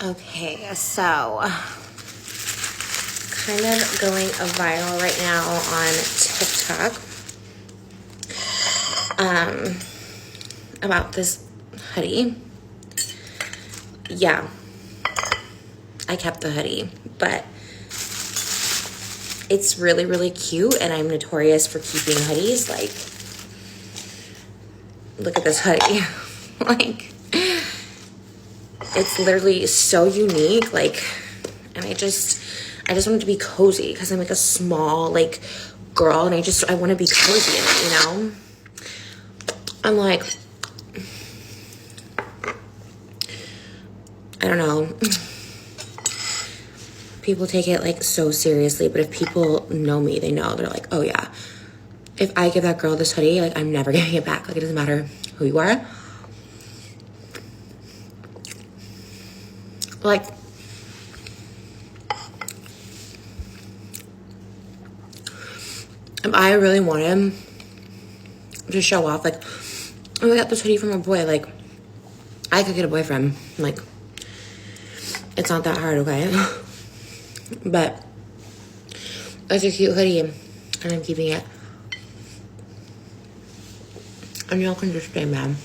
Okay, so kind of going viral right now on TikTok about this hoodie. Yeah, I kept the hoodie, but it's really, really cute, and I'm notorious for keeping hoodies. Like, look at this hoodie. Like, it's literally so unique. Like, and I just want it to be cozy because I'm like a small, like, girl, and I want to be cozy in it, you know? I'm like, I don't know. People take it, like, so seriously, but if people know me, they know. They're like, oh, yeah. If I give that girl this hoodie, like, I'm never giving it back. Like, it doesn't matter who you are. Like, if I really wanted to show off, like, oh, I got this hoodie from a boy, like, I could get a boyfriend. Like, it's not that hard, okay? But it's a cute hoodie, and I'm keeping it. And y'all can just stay mad.